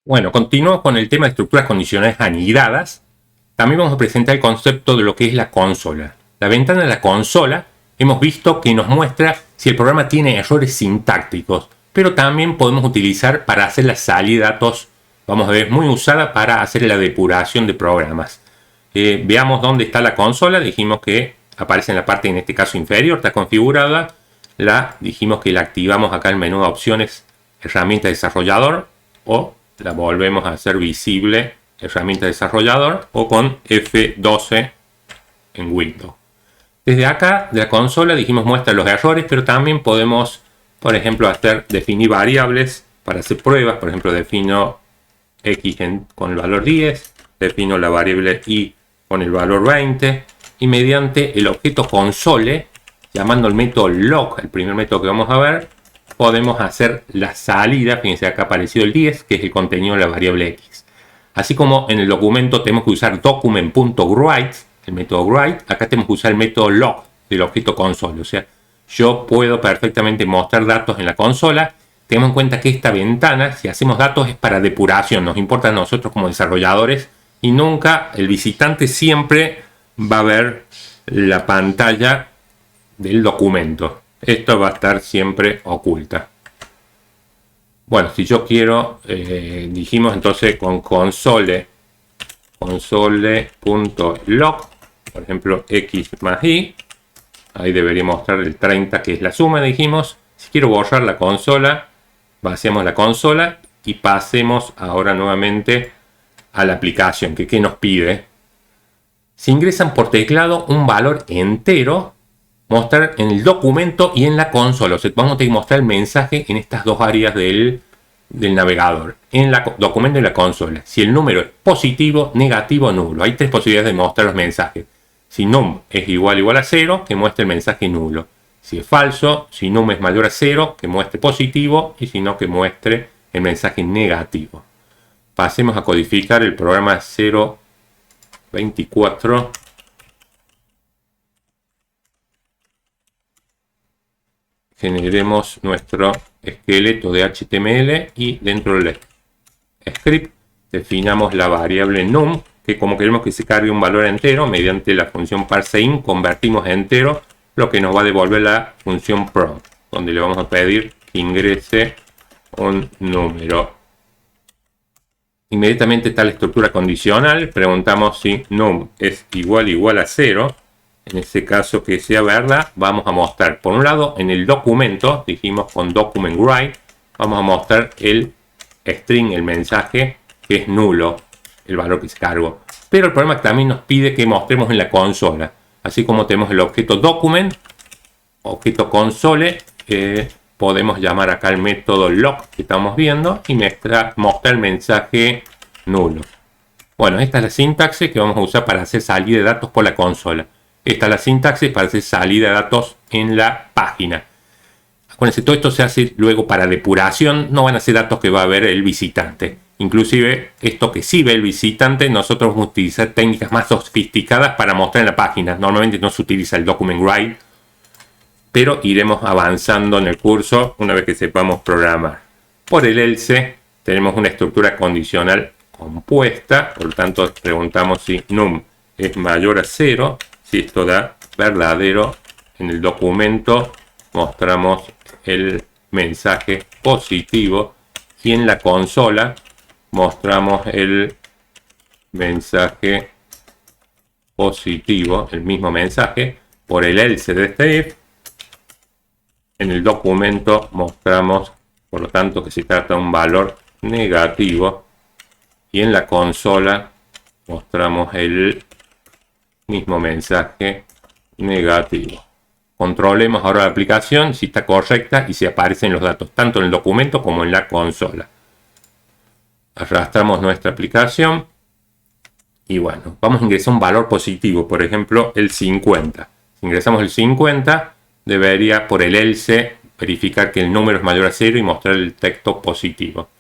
Bueno, continuamos con el tema de estructuras condicionales anidadas. También vamos a presentar el concepto de lo que es la consola. La ventana de la consola hemos visto que nos muestra si el programa tiene errores sintácticos, pero también podemos utilizar para hacer la salida de datos, vamos a ver, muy usada para hacer la depuración de programas. Veamos dónde está la consola. Dijimos que aparece en la parte, en este caso inferior, está configurada. Dijimos que la activamos acá en el menú de opciones, herramienta desarrollador, o la volvemos a hacer visible, herramienta desarrollador, o con F12 en Windows. Desde acá de la consola dijimos muestra los errores, pero también podemos, por ejemplo, definir variables para hacer pruebas. Por ejemplo, defino X con el valor 10, defino la variable Y con el valor 20, y mediante el objeto console, llamando el método log, el primer método que vamos a ver, podemos hacer la salida. Fíjense, acá ha aparecido el 10, que es el contenido de la variable X. Así como en el documento tenemos que usar document.write, el método write, acá tenemos que usar el método log del objeto console. O sea, yo puedo perfectamente mostrar datos en la consola. Tenemos en cuenta que esta ventana, si hacemos datos, es para depuración. Nos importa a nosotros como desarrolladores, y nunca el visitante siempre va a ver la pantalla del documento. Esto va a estar siempre oculta. Bueno, si yo quiero, dijimos entonces con console.log, por ejemplo, X más Y, ahí debería mostrar el 30, que es la suma, dijimos. Si quiero borrar la consola, vaciamos la consola y pasemos ahora nuevamente a la aplicación, que ¿qué nos pide? Si ingresan por teclado un valor entero, mostrar en el documento y en la consola. O sea, vamos a tener que mostrar el mensaje en estas dos áreas del navegador, en el documento y la consola. Si el número es positivo, negativo o nulo. Hay tres posibilidades de mostrar los mensajes. Si num es igual a 0, que muestre el mensaje nulo. Si es falso, si num es mayor a 0, que muestre positivo, y si no, que muestre el mensaje negativo. Pasemos a codificar el programa 024. Generemos nuestro esqueleto de HTML y dentro del script definamos la variable num, que como queremos que se cargue un valor entero, mediante la función parseInt convertimos a entero, lo que nos va a devolver la función prompt, donde le vamos a pedir que ingrese un número. Inmediatamente está la estructura condicional. Preguntamos si num es igual a 0. En este caso, que sea verdad, vamos a mostrar, por un lado, en el documento, dijimos con document write, vamos a mostrar el string, el mensaje, que es nulo, el valor que se cargó. Pero el problema también nos pide que mostremos en la consola. Así como tenemos el objeto document, objeto console, podemos llamar acá el método log que estamos viendo y mostrar el mensaje nulo. Bueno, esta es la sintaxis que vamos a usar para hacer salida de datos por la consola. Esta es la sintaxis para hacer salida de datos en la página. Acuérdense, todo esto se hace luego para depuración. No van a ser datos que va a ver el visitante. Inclusive, esto que sí ve el visitante, nosotros vamos a utilizar técnicas más sofisticadas para mostrar en la página. Normalmente no se utiliza el document write, pero iremos avanzando en el curso una vez que sepamos programar. Por el else tenemos una estructura condicional compuesta. Por lo tanto, preguntamos si num es mayor a 0. Si esto da verdadero, en el documento mostramos el mensaje positivo y en la consola mostramos el mensaje positivo, el mismo mensaje. Por el else de este if, en el documento mostramos, por lo tanto, que se trata de un valor negativo, y en la consola mostramos el mismo mensaje negativo. Controlemos ahora la aplicación si está correcta y si aparecen los datos tanto en el documento como en la consola. Arrastramos nuestra aplicación y bueno, vamos a ingresar un valor positivo, por ejemplo el 50. Si ingresamos el 50, debería por el else verificar que el número es mayor a 0 y mostrar el texto positivo.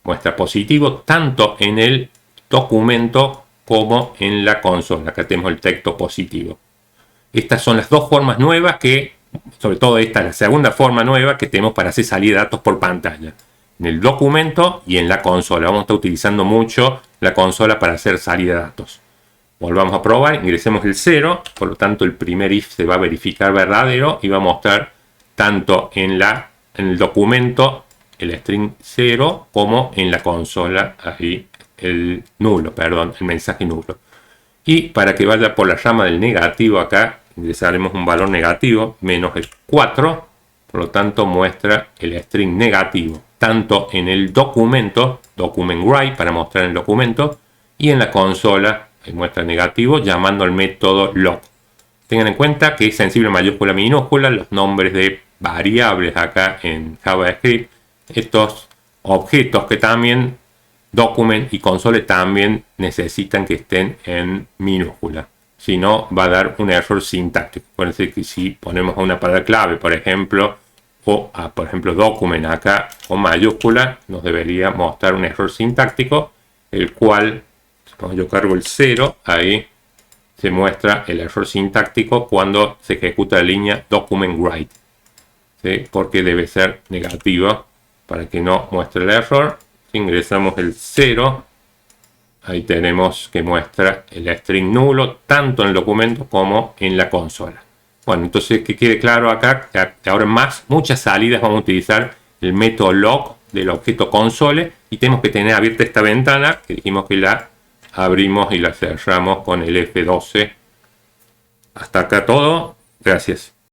Muestra positivo tanto en el documento como en la consola. Acá tenemos el texto positivo. Estas son las dos formas nuevas que, sobre todo esta es la segunda forma nueva que tenemos para hacer salir datos por pantalla. en el documento y en la consola. Vamos a estar utilizando mucho la consola para hacer salida de datos. Volvamos a probar, ingresemos el 0, por lo tanto el primer if se va a verificar verdadero y va a mostrar tanto en el documento el string 0 como en la consola ahí el nulo, perdón, el mensaje nulo. Y para que vaya por la rama del negativo acá, ingresaremos un valor negativo, menos el 4, por lo tanto muestra el string negativo, tanto en el documento, document write para mostrar el documento, y en la consola muestra negativo llamando al método log. Tengan en cuenta que es sensible mayúscula minúscula, los nombres de variables acá en JavaScript, estos objetos que también document y console también necesitan que estén en minúscula, si no va a dar un error sintáctico. Puede ser que si ponemos una palabra clave, por ejemplo, o por ejemplo document acá con mayúscula, nos debería mostrar un error sintáctico, el cual, cuando yo cargo el 0, ahí se muestra el error sintáctico cuando se ejecuta la línea document write, ¿sí? Porque debe ser negativo para que no muestre el error. Si ingresamos el 0, ahí tenemos que muestra el string nulo tanto en el documento como en la consola. Bueno, entonces que quede claro acá que ahora más muchas salidas vamos a utilizar el método log del objeto console y tenemos que tener abierta esta ventana que dijimos que la abrimos y la cerramos con el F12. Hasta acá todo. Gracias.